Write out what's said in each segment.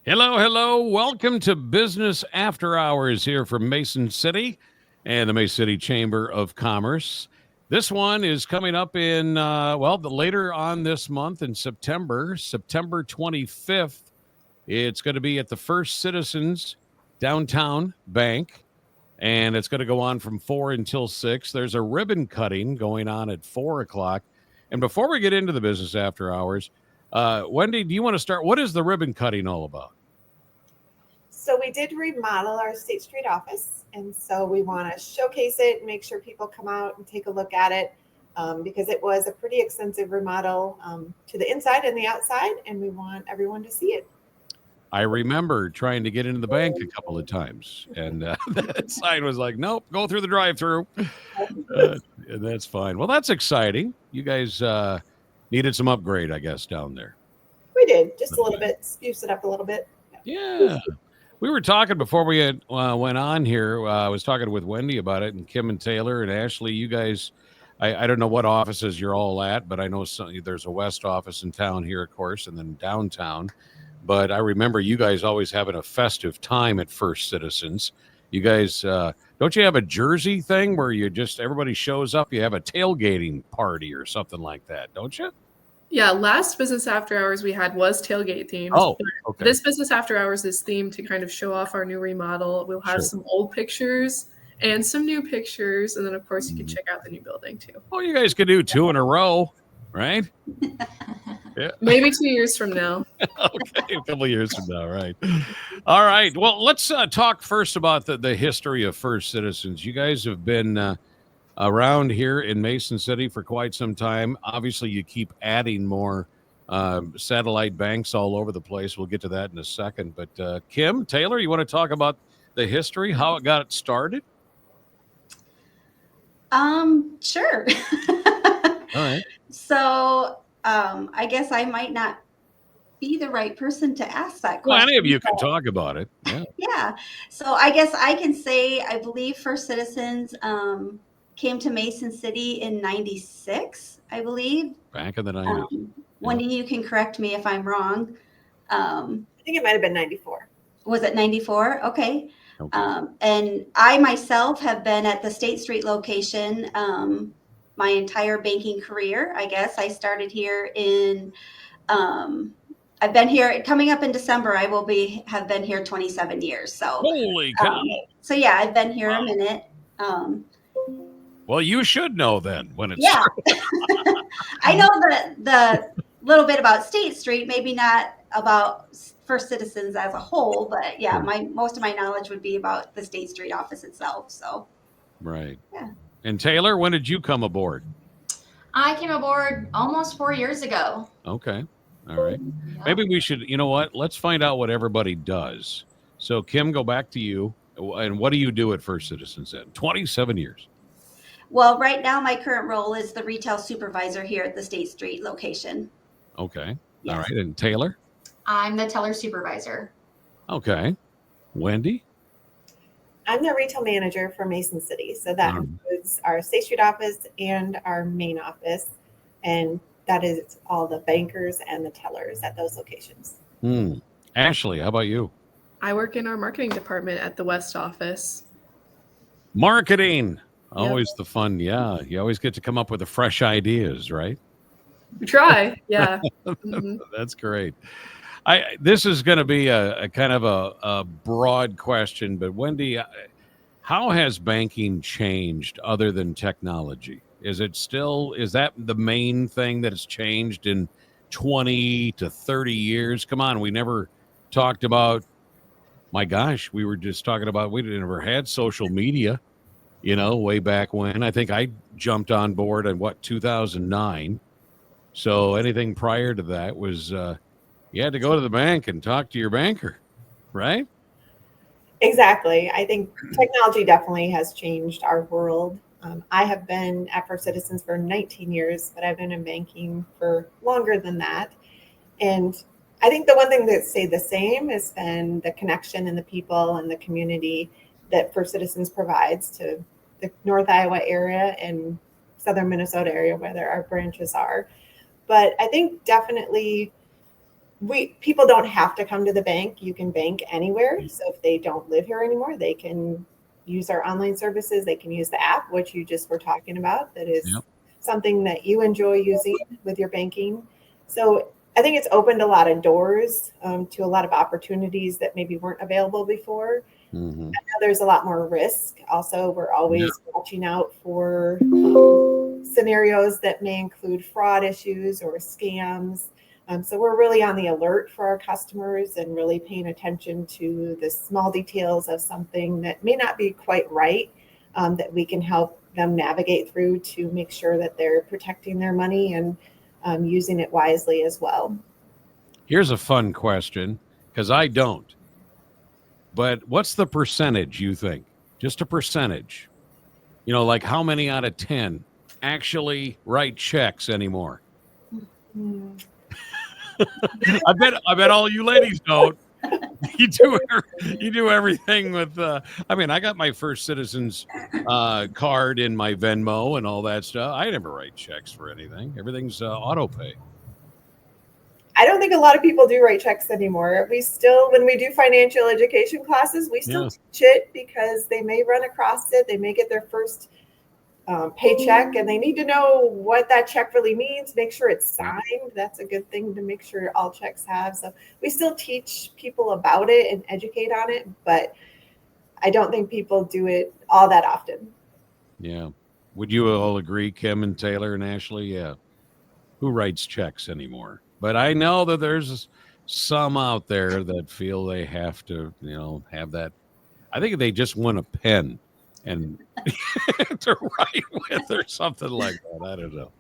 Hello, hello. Welcome to Business After Hours here from Mason City and the Mason City Chamber of Commerce. This one is coming up in, later on this month in September 25th. It's going to be at the First Citizens Downtown Bank, and it's going to go on from 4 until 6. There's a ribbon cutting going on at 4 o'clock. And before we get into the Business After Hours, Wendy, do you want to start? What is the ribbon cutting all about? So we did remodel our State Street office, and so we want to showcase it, make sure people come out and take a look at it, because it was a pretty extensive remodel to the inside and the outside, and we want everyone to see it. I remember trying to get into the bank a couple of times, and that sign was like, "Nope, go through the drive-through." That's fine. Well, that's exciting. You guys needed some upgrade, I guess, down there. We did just a little bit, spruce it up a little bit. Yeah. We were talking before we had, went on here. I was talking with Wendy about it, and Kim and Taylor and Ashley. You guys, I don't know what offices you're all at, but I know there's a West office in town here, of course, and then downtown. But I remember you guys always having a festive time at First Citizens. You guys, don't you have a Jersey thing where you just everybody shows up? You have a tailgating party or something like that, don't you? Yeah, last Business After Hours we had was tailgate themed. Oh, okay. This Business After Hours is themed to kind of show off our new remodel. We'll have some old pictures and some new pictures. And then, of course, you can check out the new building, too. Oh, you guys could do 2 in a row, right? Yeah. Maybe 2 years from now. Okay, a couple of years from now, right? All right. Well, let's talk first about the history of First Citizens. You guys have been around here in Mason City for quite some time. Obviously, you keep adding more satellite banks all over the place. We'll get to that in a second. But Kim, Taylor, you want to talk about the history, how it got started? Sure. All right. So, I guess I might not be the right person to ask that question. Well, any of you can talk about it. Yeah. Yeah. So I guess I can say I believe First Citizens came to Mason City in '96, I believe. Back in the 90s. Wendy, you can correct me if I'm wrong. I think it might have been 94. Was it 94? Okay. And I myself have been at the State Street location my entire banking career. I guess I started here in, I've been here coming up in December. I will have been here 27 years. So holy cow! So yeah, I've been here a minute. Well, you should know then when it's I know the little bit about State Street, maybe not about First Citizens as a whole, but yeah, most of my knowledge would be about the State Street office itself. So right. Yeah. And Taylor, when did you come aboard? I came aboard almost 4 years ago. Okay. All right. Yeah. Maybe we should, you know what? Let's find out what everybody does. So Kim, go back to you. And what do you do at First Citizens then? 27 years. Well, right now my current role is the retail supervisor here at the State Street location. Okay. Yes. All right. And Taylor? I'm the teller supervisor. Okay. Wendy? I'm the retail manager for Mason City. So that includes our State Street office and our main office. And that is all the bankers and the tellers at those locations. Ashley, how about you? I work in our marketing department at the West office. Marketing. Always the fun. Yeah. You always get to come up with the fresh ideas, right? We try. Yeah. That's great. This is going to be a kind of a broad question, but Wendy, how has banking changed other than technology? Is that the main thing that has changed in 20 to 30 years? Come on, we never talked about, my gosh, we were just talking about, we never had social media, way back when. I think I jumped on board in 2009. So anything prior to that was, you had to go to the bank and talk to your banker, right? Exactly. I think technology definitely has changed our world. I have been at First Citizens for 19 years, but I've been in banking for longer than that. And I think the one thing that stayed the same has been the connection and the people and the community that First Citizens provides to the North Iowa area and Southern Minnesota area where our branches are. But I think definitely people don't have to come to the bank. You can bank anywhere. So if they don't live here anymore, they can use our online services. They can use the app, which you just were talking about. That is Yep. something that you enjoy using with your banking. So I think it's opened a lot of doors to a lot of opportunities that maybe weren't available before. Mhm. I know there's a lot more risk. Also, we're always watching out for scenarios that may include fraud issues or scams. So we're really on the alert for our customers and really paying attention to the small details of something that may not be quite right, that we can help them navigate through to make sure that they're protecting their money and using it wisely as well. Here's a fun question, because I don't. But what's the percentage you think? Just a percentage. You know, like how many out of 10 actually write checks anymore? I bet all you ladies don't. You do everything with. I mean, I got my First Citizens card in my Venmo and all that stuff. I never write checks for anything. Everything's auto pay. I don't think a lot of people do write checks anymore. We still, when we do financial education classes, we still teach it because they may run across it. They may get their first paycheck and they need to know what that check really means. Make sure it's signed. That's a good thing to make sure all checks have. So we still teach people about it and educate on it, but I don't think people do it all that often. Yeah. Would you all agree, Kim and Taylor and Ashley? Yeah. Who writes checks anymore? But I know that there's some out there that feel they have to, have that. I think they just want a pen and to write with or something like that. I don't know.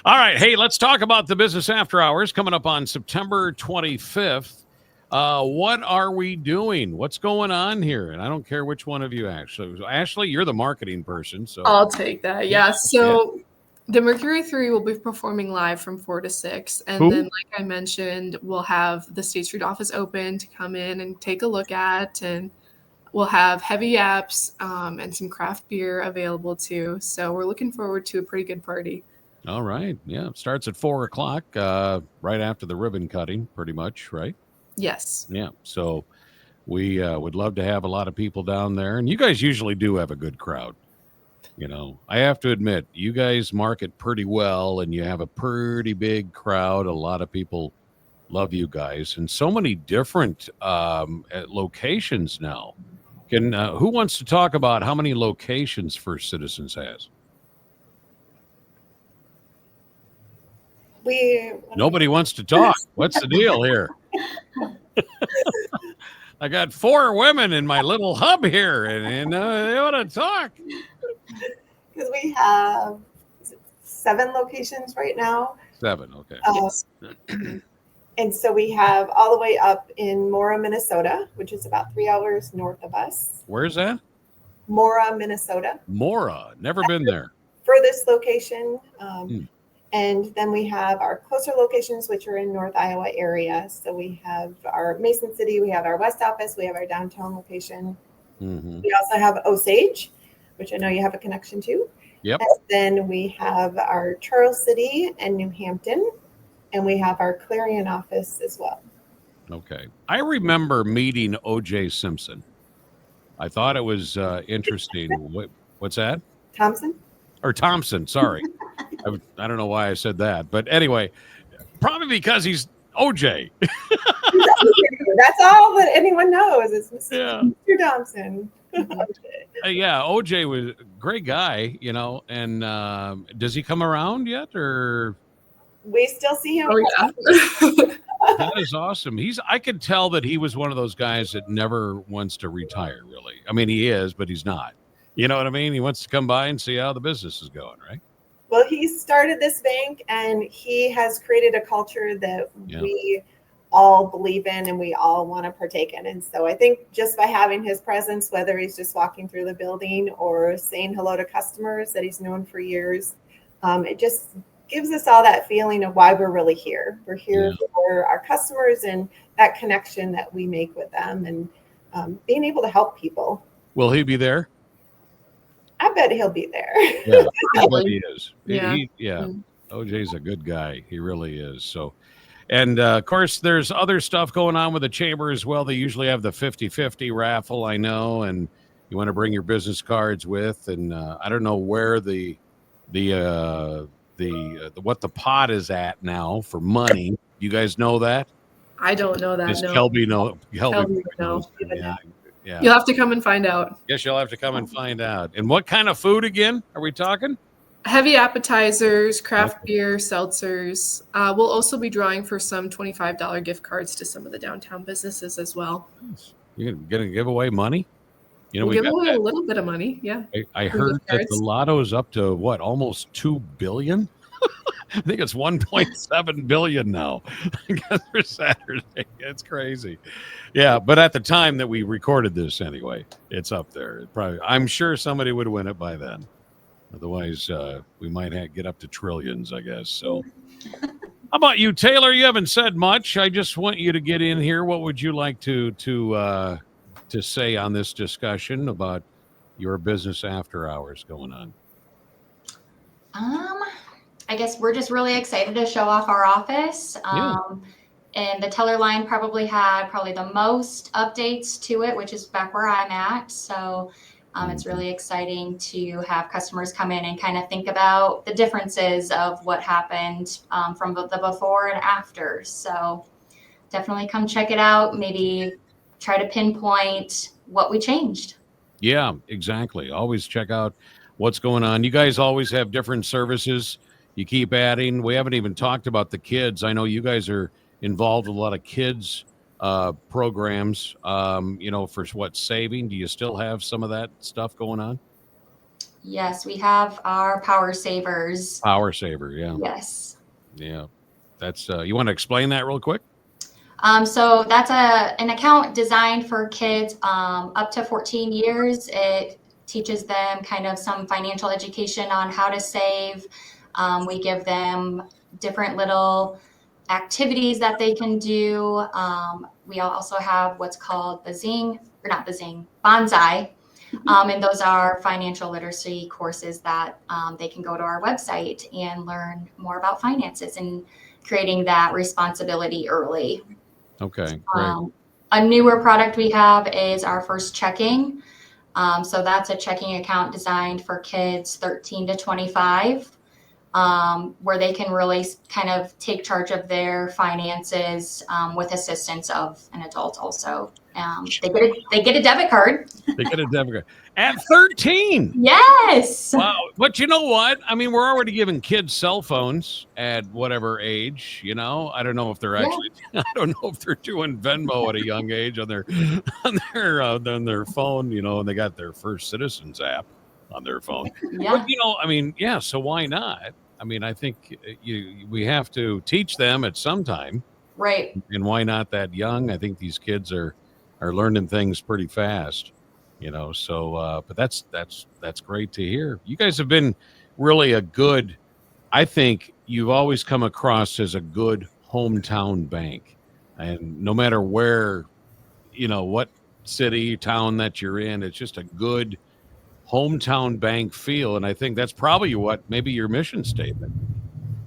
All right. Hey, let's talk about the Business After Hours coming up on September 25th. What are we doing? What's going on here? And I don't care which one of you actually. Ashley, you're the marketing person. So I'll take that. Yeah. So the Mercury 3 will be performing live from 4 to 6. And then, like I mentioned, we'll have the State Street office open to come in and take a look at. And we'll have heavy apps and some craft beer available too. So we're looking forward to a pretty good party. All right. Yeah. It starts at 4 o'clock, right after the ribbon cutting, pretty much, right? Yes. Yeah. So we would love to have a lot of people down there. And you guys usually do have a good crowd. I have to admit, you guys market pretty well and you have a pretty big crowd. A lot of people love you guys and so many different locations now. Who wants to talk about how many locations First Citizens has? Nobody wants to talk. What's the deal here? I got 4 women in my little hub here, and they want to talk. Because we have 7 locations right now. 7, okay. Yes. And so we have all the way up in Mora, Minnesota, which is about 3 hours north of us. Where's that? Mora, Minnesota. Mora. Never been there. Furthest location. And then we have our closer locations, which are in North Iowa area. So we have our Mason City, we have our West office, we have our downtown location. Mm-hmm. We also have Osage, which I know you have a connection to. Yep. And then we have our Charles City and New Hampton, and we have our Clarion office as well. Okay. I remember meeting O.J. Simpson. I thought it was interesting. What's that? Thompson? Or Thompson, sorry. I don't know why I said that. But anyway, probably because he's O.J. That's all that anyone knows is Mr. Thompson. Yeah, OJ was a great guy, and does he come around yet, or? We still see him. Oh, yeah. That is awesome. I could tell that he was one of those guys that never wants to retire, really. I mean, he is, but he's not. You know what I mean? He wants to come by and see how the business is going, right? Well, he started this bank, and he has created a culture that we all believe in and we all want to partake in. And so I think just by having his presence, whether he's just walking through the building or saying hello to customers that he's known for years, it just gives us all that feeling of why we're really here. We're here for our customers and that connection that we make with them and being able to help people. Will he be there? I bet he'll be there. Yeah, I bet he is. Yeah. OJ's a good guy. He really is. So, And of course, there's other stuff going on with the chamber as well. They usually have the 50-50 raffle, I know, and you want to bring your business cards with. And I don't know where the what the pot is at now for money. You guys know that? I don't know that. Does No. Kelby know? Kelby would know. knows. Yeah, yeah. You'll have to come and find out. Guess you'll have to come and find out. And what kind of food again are we talking? Heavy appetizers, craft beer, seltzers. We'll also be drawing for some $25 gift cards to some of the downtown businesses as well. You're gonna give away money? You know, We'll we give got away that. a little bit of money. Yeah. I for heard gift that cards. the lotto is up to what, almost 2 billion. I think it's 1.7 billion now for Saturday. It's crazy. Yeah, but at the time that we recorded this, anyway, it's up there. I'm sure somebody would win it by then. Otherwise, we might get up to trillions, I guess. So, how about you, Taylor? You haven't said much. I just want you to get in here. What would you like to say on this discussion about your business after hours going on? I guess we're just really excited to show off our office. Yeah. And the teller line probably had the most updates to it, which is back where I'm at. So it's really exciting to have customers come in and kind of think about the differences of what happened from the before and after. So definitely come check it out. Maybe try to pinpoint what we changed. Yeah, exactly. Always check out what's going on. You guys always have different services. You keep adding. We haven't even talked about the kids. I know you guys are involved with a lot of kids programs, for saving. Do you still have some of that stuff going on? Yes, we have our Power Savers. Power Saver, yeah. Yes. Yeah. That's you want to explain that real quick? So that's an account designed for kids up to 14 years. It teaches them kind of some financial education on how to save. We give them different little activities that they can do. We also have what's called Bonsai. And those are financial literacy courses that they can go to our website and learn more about finances and creating that responsibility early. Okay, great. A newer product we have is our First Checking. So that's a checking account designed for kids 13 to 25. Where they can really kind of take charge of their finances with assistance of an adult also. They get a debit card. They get a debit card. At 13. Yes. Wow. But you know what? I mean, we're already giving kids cell phones at whatever age, I don't know if they're actually, I don't know if they're doing Venmo at a young age on their phone, and they got their First Citizens app on their phone. Yeah. But, so why not? I mean, I think we have to teach them at some time. Right. And why not that young? I think these kids are learning things pretty fast, so, but that's great to hear. You guys have been really I think you've always come across as a good hometown bank. And no matter where, what city, town that you're in, it's just a good hometown bank feel. And I think that's probably maybe your mission statement.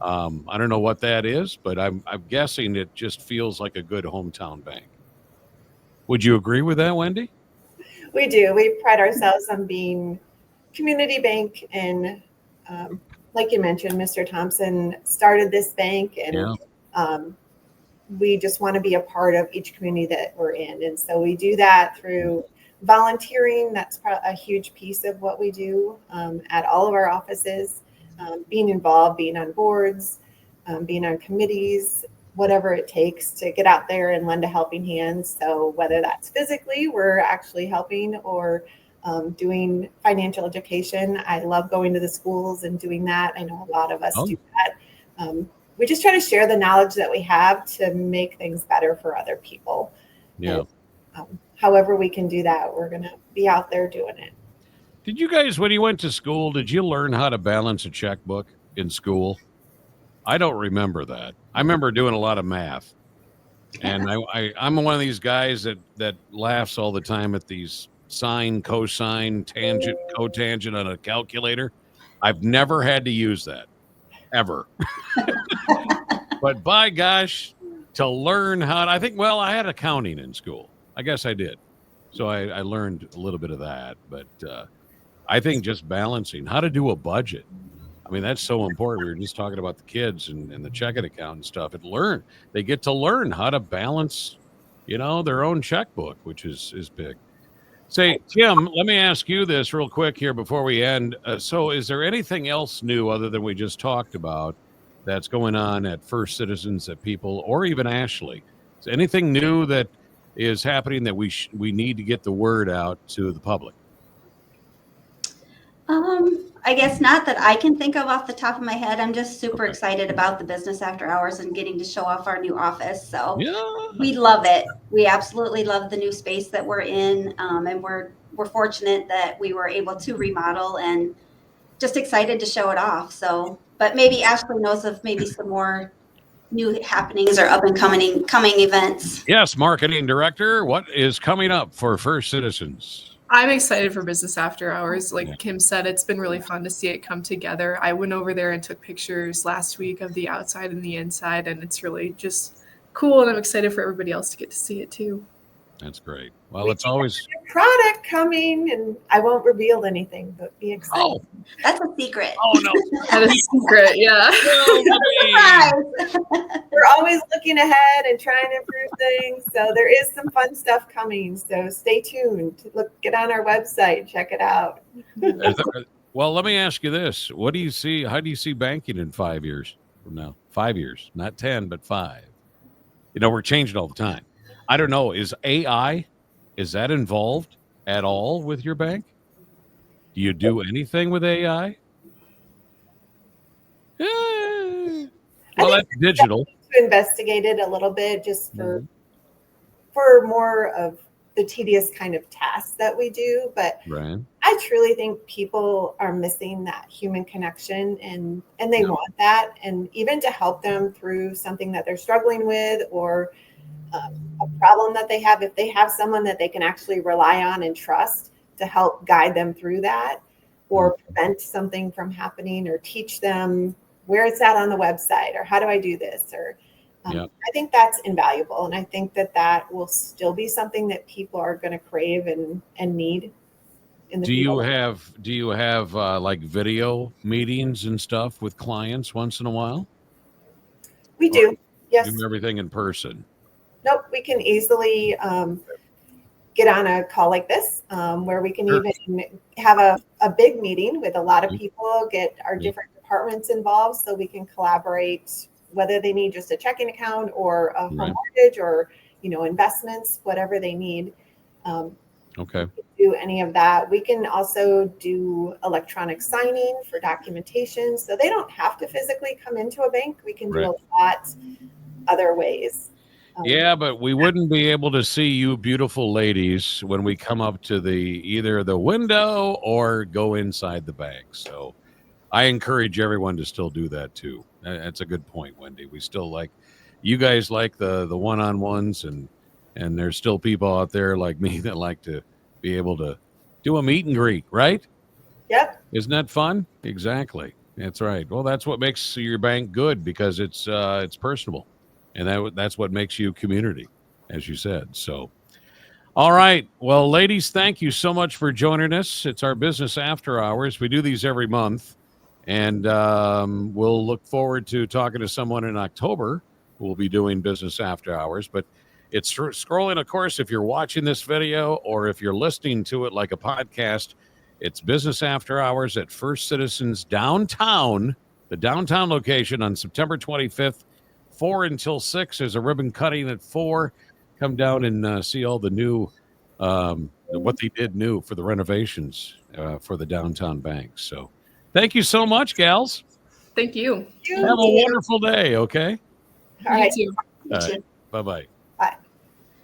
I don't know what that is, but I'm guessing it just feels like a good hometown bank. Would you agree with that, Wendy? We do. We pride ourselves on being community bank, and like you mentioned, Mr. Thompson started this bank, and we just want to be a part of each community that we're in. And so we do that through volunteering. That's a huge piece of what we do at all of our offices. Being involved, being on boards, being on committees, whatever it takes to get out there and lend a helping hand. So whether that's physically, we're actually helping, or doing financial education. I love going to the schools and doing that. I know a lot of us do that. We just try to share the knowledge that we have to make things better for other people. Yeah. And, however we can do that, we're going to be out there doing it. Did you guys, when you went to school, did you learn how to balance a checkbook in school? I don't remember that. I remember doing a lot of math. And I'm one of these guys that laughs all the time at these sine, cosine, tangent, cotangent on a calculator. I've never had to use that, ever. But by gosh, to learn how to, I think, well, I had accounting in school. I guess I did. So I learned a little bit of that. But I think just balancing how to do a budget. I mean, that's so important. We were just talking about the kids and the checking account and stuff. They get to learn how to balance, their own checkbook, which is big. Say, Kim, let me ask you this real quick here before we end. So is there anything else new other than we just talked about that's going on at First Citizens that people, or even Ashley? Is anything new that is happening that we need to get the word out to the public? I guess not that I can think of off the top of my head. I'm just super excited about the business after hours and getting to show off our new office. So we love it. We absolutely love the new space that we're in. And we're fortunate that we were able to remodel and just excited to show it off. So, but maybe Ashley knows of maybe some more new happenings or up and coming events. Yes, marketing director, what is coming up for First Citizens? I'm excited for Business After Hours. Like Kim said, it's been really fun to see it come together. I went over there and took pictures last week of the outside and the inside, and it's really just cool. And I'm excited for everybody else to get to see it too. That's great. Well, it's always product coming, and I won't reveal anything, but be excited. Oh, That's a secret. oh no. That is secret, yeah. We're always looking ahead and trying to improve things. So there is some fun stuff coming. So stay tuned. Get on our website, check it out. Well, let me ask you this. How do you see banking in 5 years from now? 5 years, not 10, but 5. We're changing all the time. I don't know. Is AI, is that involved at all with your bank? Do you do anything with AI? Well, that's digital. To investigate it a little bit just for more of the tedious kind of tasks that we do. But Right. I truly think people are missing that human connection and they want that. And even to help them through something that they're struggling with or a problem that they have, if they have someone that they can actually rely on and trust to help guide them through that or prevent something from happening or teach them where it's at on the website or how do I do this or I think that's invaluable. And I think that will still be something that people are going to crave and need in the future. Do you have like video meetings and stuff with clients once in a while? We do. Yes. Do everything in person? Nope, we can easily get on a call like this where we can even have a big meeting with a lot of people, get our different departments involved so we can collaborate, whether they need just a checking account or a home mortgage or, investments, whatever they need. Okay. Do any of that. We can also do electronic signing for documentation. So they don't have to physically come into a bank. We can do a lot other ways. Yeah, but we wouldn't be able to see you beautiful ladies when we come up to either the window or go inside the bank. So I encourage everyone to still do that too. That's a good point, Wendy. We still you guys like the one-on-ones and there's still people out there like me that like to be able to do a meet and greet, right? Yep. Isn't that fun? Exactly. That's right. Well, that's what makes your bank good because it's personable. And that's what makes you community, as you said. So, all right. Well, ladies, thank you so much for joining us. It's our Business After Hours. We do these every month. And we'll look forward to talking to someone in October who will be doing Business After Hours. But it's scrolling, of course, if you're watching this video or if you're listening to it like a podcast, it's Business After Hours at First Citizens downtown, the downtown location on September 25th. 4 until 6. There's a ribbon cutting at 4. Come down and see all the new, what they did new for the renovations for the downtown bank. So thank you so much, gals. Thank you. Have a wonderful day, okay? All right. You too. All right. Bye-bye.